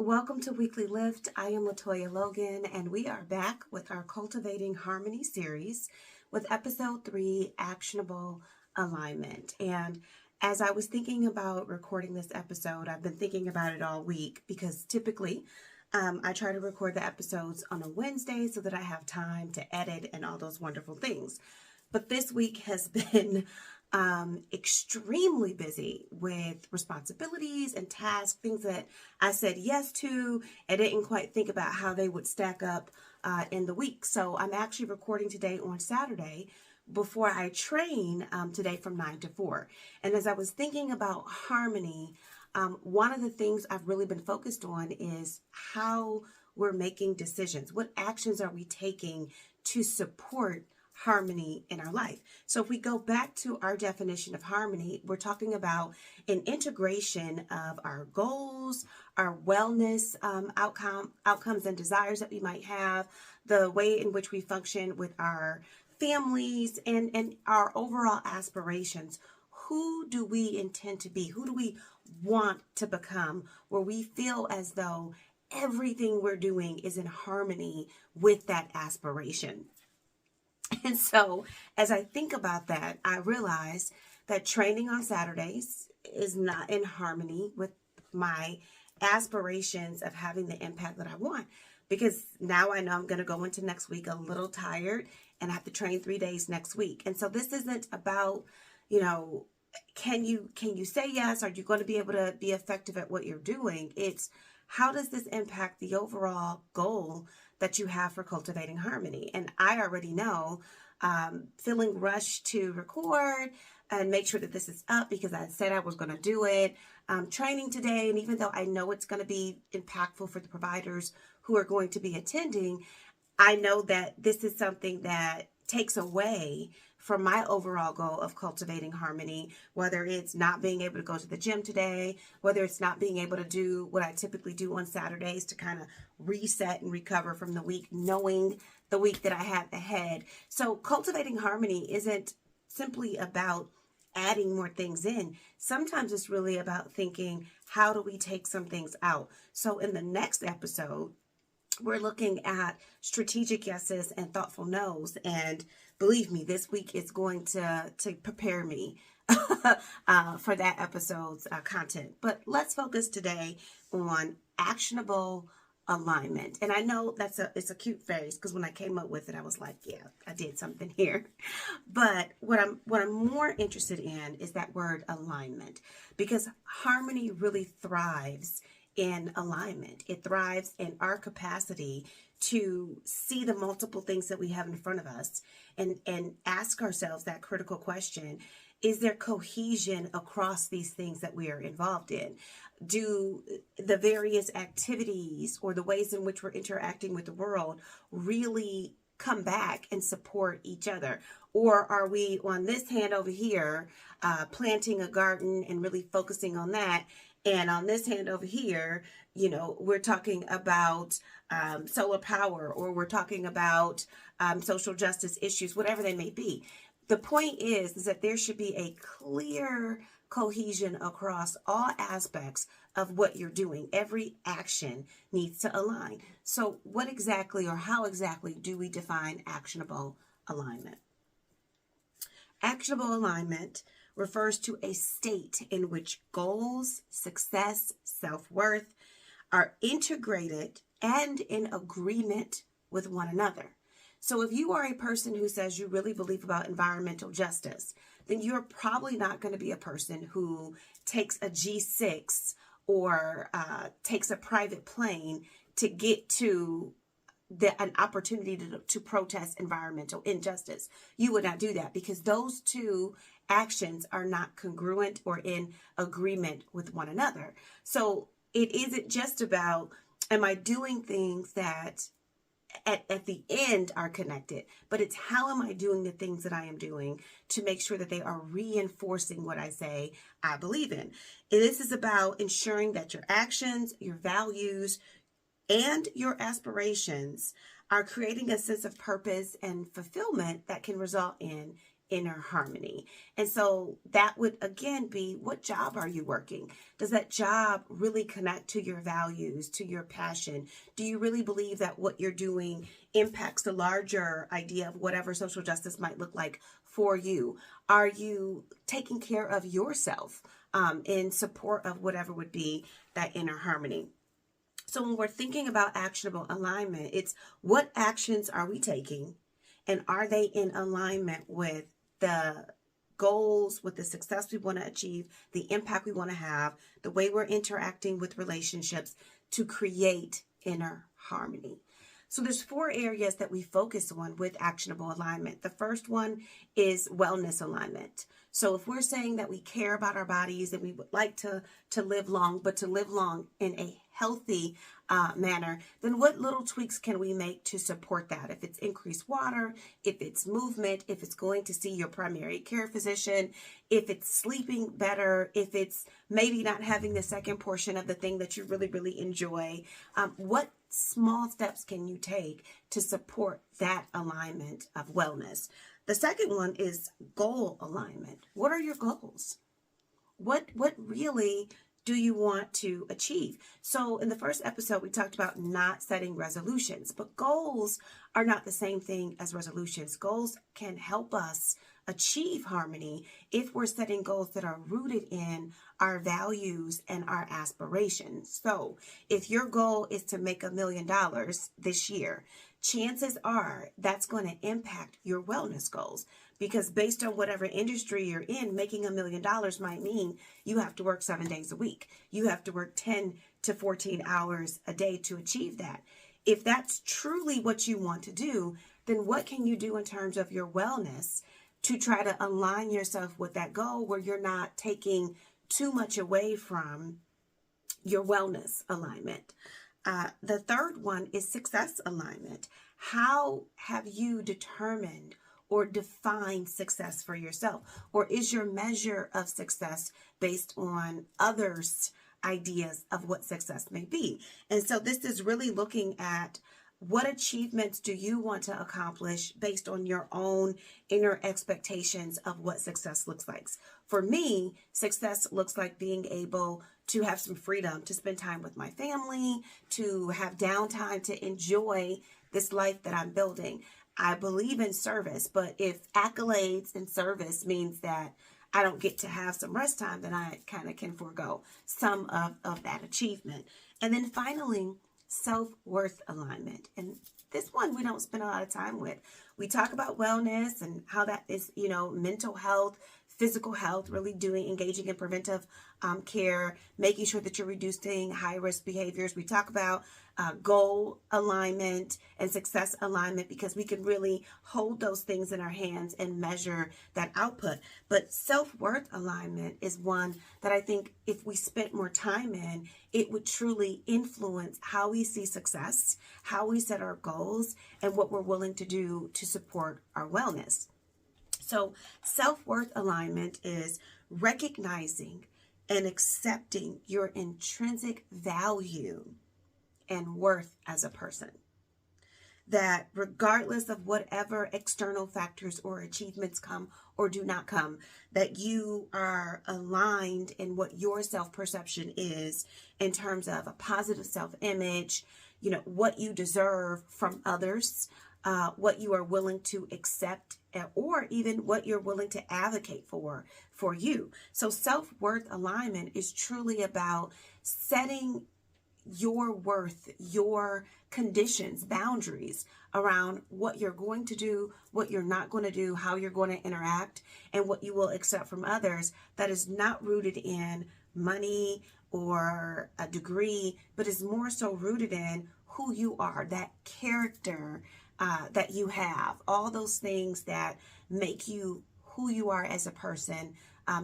Welcome to Weekly Lift. I am Latoya Logan, and we are back with our Cultivating Harmony series with episode 3, Actionable Alignment. And as I was thinking about recording this episode, I've been thinking about it all week because typically I try to record the episodes on a Wednesday so that I have time to edit and all those wonderful things. But this week has been extremely busy with responsibilities and tasks, things that I said yes to and didn't quite think about how they would stack up in the week. So I'm actually recording today on Saturday before I train today from 9 to 4. And as I was thinking about harmony, one of the things I've really been focused on is how we're making decisions. What actions are we taking to support harmony in our life? So if we go back to our definition of harmony, we're talking about an integration of our goals, our wellness outcomes and desires that we might have, the way in which we function with our families, and our overall aspirations. Who do we intend to be? Who do we want to become, where we feel as though everything we're doing is in harmony with that aspiration? And so as I think about that, I realize that training on Saturdays is not in harmony with my aspirations of having the impact that I want. Because now I know I'm going to go into next week a little tired and I have to train 3 days next week. And so this isn't about, can you say yes? Are you going to be able to be effective at what you're doing? It's how does this impact the overall goal that you have for cultivating harmony? And I already know, feeling rushed to record and make sure that this is up because I said I was going to do it. Training today, and even though I know it's going to be impactful for the providers who are going to be attending, I know that this is something that takes away from my overall goal of cultivating harmony, whether it's not being able to go to the gym today, whether it's not being able to do what I typically do on Saturdays to kind of reset and recover from the week, knowing the week that I have ahead. So cultivating harmony isn't simply about adding more things in. Sometimes it's really about thinking, how do we take some things out? So in the next episode, we're looking at strategic yeses and thoughtful nos. And believe me, this week is going to prepare me for that episode's content. But let's focus today on actionable alignment. And I know it's a cute phrase because when I came up with it, I was like, yeah, I did something here. But what I'm more interested in is that word alignment, because harmony really thrives in alignment. It thrives in our capacity to see the multiple things that we have in front of us and ask ourselves that critical question: is there cohesion across these things that we are involved in? Do the various activities or the ways in which we're interacting with the world really come back and support each other? Or are we on this hand over here planting a garden and really focusing on that? And on this hand over here, we're talking about solar power, or we're talking about social justice issues, whatever they may be. The point is that there should be a clear cohesion across all aspects of what you're doing. Every action needs to align. So what exactly, or how exactly, do we define actionable alignment? Actionable alignment refers to a state in which goals, success, self-worth are integrated and in agreement with one another. So if you are a person who says you really believe about environmental justice, then you're probably not going to be a person who takes a G6 or takes a private plane to get to an opportunity to protest environmental injustice. You would not do that because those two actions are not congruent or in agreement with one another. So it isn't just about, am I doing things that at the end are connected, but it's how am I doing the things that I am doing to make sure that they are reinforcing what I say I believe in. And this is about ensuring that your actions, your values, and your aspirations are creating a sense of purpose and fulfillment that can result in inner harmony. And so that would again be, what job are you working? Does that job really connect to your values, to your passion? Do you really believe that what you're doing impacts the larger idea of whatever social justice might look like for you? Are you taking care of yourself in support of whatever would be that inner harmony? So when we're thinking about actionable alignment, it's what actions are we taking, and are they in alignment with the goals, with the success we want to achieve, the impact we want to have, the way we're interacting with relationships to create inner harmony. So there's 4 areas that we focus on with actionable alignment. The first one is wellness alignment. So if we're saying that we care about our bodies and we would like to live long, but to live long in a healthy manner, then what little tweaks can we make to support that? If it's increased water, if it's movement, if it's going to see your primary care physician, if it's sleeping better, if it's maybe not having the second portion of the thing that you really, really enjoy, what small steps can you take to support that alignment of wellness? The second one is goal alignment. What are your goals? What really do you want to achieve? So in the first episode, we talked about not setting resolutions, but goals are not the same thing as resolutions. Goals can help us achieve harmony if we're setting goals that are rooted in our values and our aspirations. So if your goal is to make $1 million this year, chances are that's going to impact your wellness goals, because based on whatever industry you're in, making $1 million might mean you have to work 7 days a week. You have to work 10 to 14 hours a day to achieve that. If that's truly what you want to do, then what can you do in terms of your wellness to try to align yourself with that goal where you're not taking too much away from your wellness alignment? The third one is success alignment. How have you determined or defined success for yourself? Or is your measure of success based on others' ideas of what success may be? And so this is really looking at what achievements do you want to accomplish based on your own inner expectations of what success looks like. For me, success looks like being able to have some freedom, to spend time with my family, to have downtime, to enjoy this life that I'm building. I believe in service, but if accolades and service means that I don't get to have some rest time, then I kind of can forego some of that achievement. And then finally, self-worth alignment. And this one we don't spend a lot of time with. We talk about wellness and how that is, mental health, physical health, really engaging in preventive care, making sure that you're reducing high-risk behaviors. We talk about goal alignment and success alignment, because we can really hold those things in our hands and measure that output. But self-worth alignment is one that I think if we spent more time in, it would truly influence how we see success, how we set our goals, and what we're willing to do to support our wellness. So self-worth alignment is recognizing and accepting your intrinsic value and worth as a person. That regardless of whatever external factors or achievements come or do not come, that you are aligned in what your self-perception is in terms of a positive self-image, what you deserve from others, what you are willing to accept, or even what you're willing to advocate for you. So self-worth alignment is truly about setting your worth, your conditions, boundaries around what you're going to do, what you're not going to do, how you're going to interact, and what you will accept from others that is not rooted in money or a degree, but is more so rooted in who you are, that character that you have, all those things that make you who you are as a person,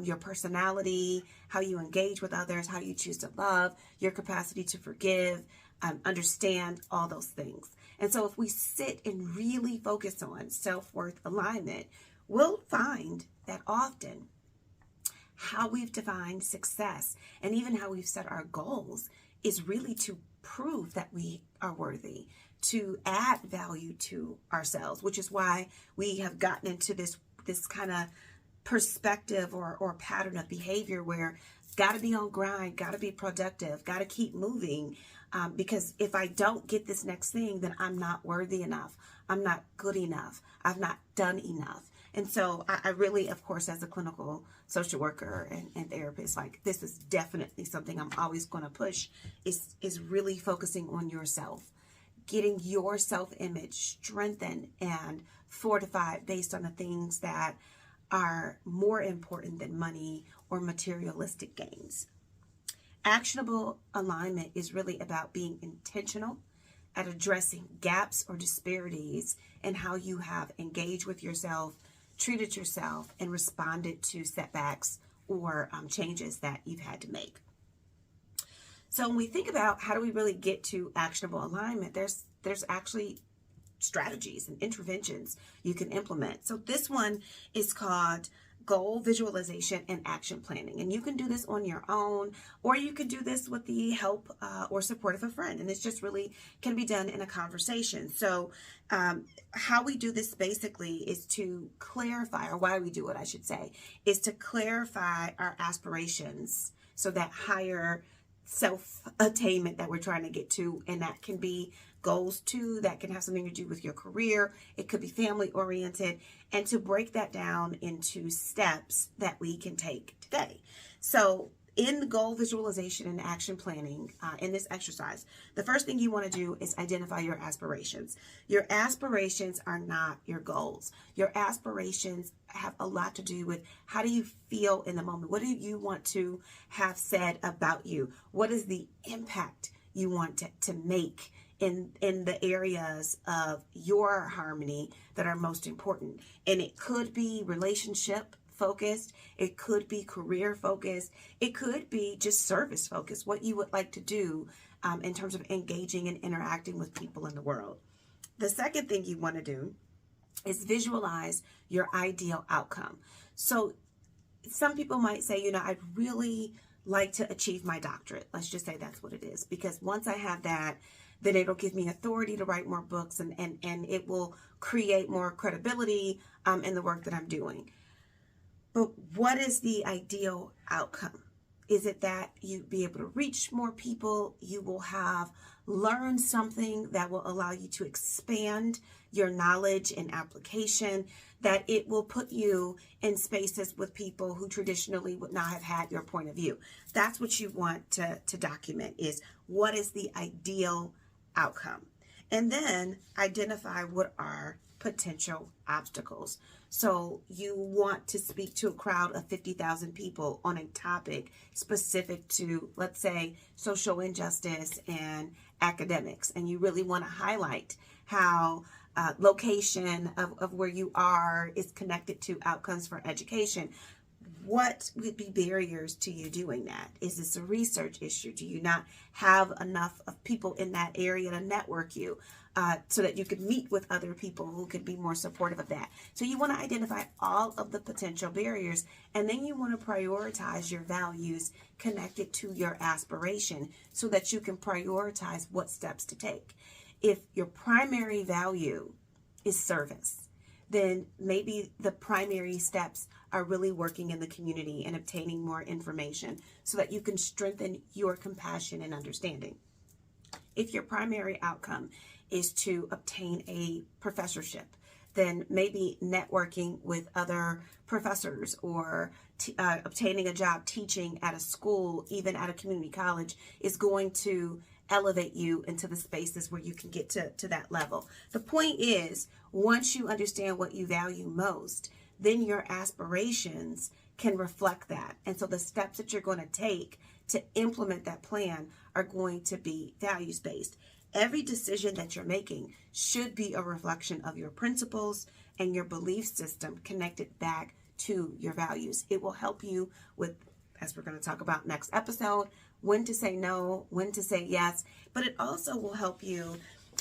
your personality, how you engage with others, how you choose to love, your capacity to forgive, understand, all those things. And so if we sit and really focus on self-worth alignment, we'll find that often how we've defined success and even how we've set our goals is really to prove that we are worthy, to add value to ourselves, which is why we have gotten into this this kind of perspective or pattern of behavior where got to be on grind, got to be productive, got to keep moving. Because if I don't get this next thing, then I'm not worthy enough. I'm not good enough. I've not done enough. And so I really, of course, as a clinical social worker and therapist, like this is definitely something I'm always going to push is really focusing on yourself, getting your self-image strengthened and fortified based on the things that are more important than money or materialistic gains. Actionable alignment is really about being intentional at addressing gaps or disparities in how you have engaged with yourself, treated yourself, and responded to setbacks or changes that you've had to make. So when we think about how do we really get to actionable alignment, there's actually strategies and interventions you can implement. So this one is called goal visualization and action planning. And you can do this on your own, or you can do this with the help or support of a friend. And it's just really can be done in a conversation. So how we do this basically is to clarify, or why we do it, I should say, is to clarify our aspirations. So that higher self-attainment that we're trying to get to, and that can be goals too, that can have something to do with your career. It could be family oriented, and to break that down into steps that we can take today. So in the goal visualization and action planning, in this exercise, the first thing you want to do is identify your aspirations. Your aspirations are not your goals. Your aspirations have a lot to do with how do you feel in the moment? What do you want to have said about you? What is the impact you want to make in the areas of your harmony that are most important? And it could be relationship focused, it could be career focused, it could be just service focused, what you would like to do in terms of engaging and interacting with people in the world. The second thing you want to do is visualize your ideal outcome. So some people might say, I'd really like to achieve my doctorate. Let's just say that's what it is, because once I have that, then it'll give me authority to write more books, and it will create more credibility in the work that I'm doing. But what is the ideal outcome? Is it that you be able to reach more people? You will have learned something that will allow you to expand your knowledge and application, that it will put you in spaces with people who traditionally would not have had your point of view. That's what you want to document, is what is the ideal outcome. And then identify what are potential obstacles. So you want to speak to a crowd of 50,000 people on a topic specific to, let's say, social injustice and academics. And you really want to highlight how location of where you are is connected to outcomes for education. What would be barriers to you doing that? Is this a research issue? Do you not have enough of people in that area to network you so that you could meet with other people who could be more supportive of that? So you want to identify all of the potential barriers, and then you want to prioritize your values connected to your aspiration so that you can prioritize what steps to take. If your primary value is service, then maybe the primary steps are really working in the community and obtaining more information so that you can strengthen your compassion and understanding. If your primary outcome is to obtain a professorship, then maybe networking with other professors or obtaining a job teaching at a school, even at a community college, is going to elevate you into the spaces where you can get to that level. The point is, once you understand what you value most, then your aspirations can reflect that. And so the steps that you're going to take to implement that plan are going to be values-based. Every decision that you're making should be a reflection of your principles and your belief system connected back to your values. It will help you with, as we're going to talk about next episode, when to say no, when to say yes, but it also will help you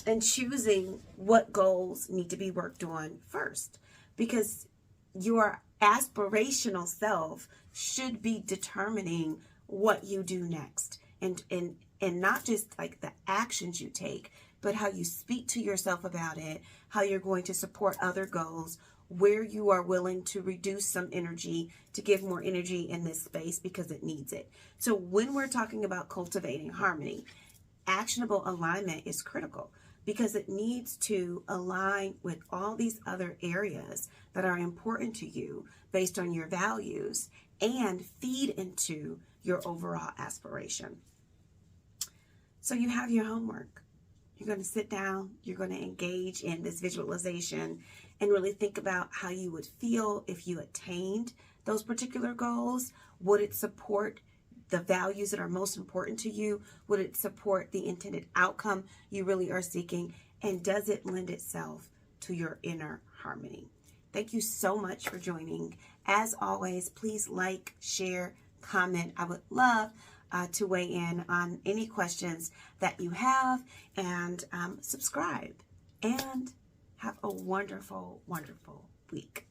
in choosing what goals need to be worked on first, because your aspirational self should be determining what you do next, and not just like the actions you take, but how you speak to yourself about it, how you're going to support other goals, where you are willing to reduce some energy to give more energy in this space because it needs it. So when we're talking about cultivating harmony, actionable alignment is critical because it needs to align with all these other areas that are important to you based on your values and feed into your overall aspiration. So you have your homework. You're going to sit down, you're going to engage in this visualization and really think about how you would feel if you attained those particular goals. Would it support the values that are most important to you? Would it support the intended outcome you really are seeking? And does it lend itself to your inner harmony? Thank you so much for joining. As always, please like, share, comment. I would love to weigh in on any questions that you have, and subscribe, and have a wonderful, wonderful week.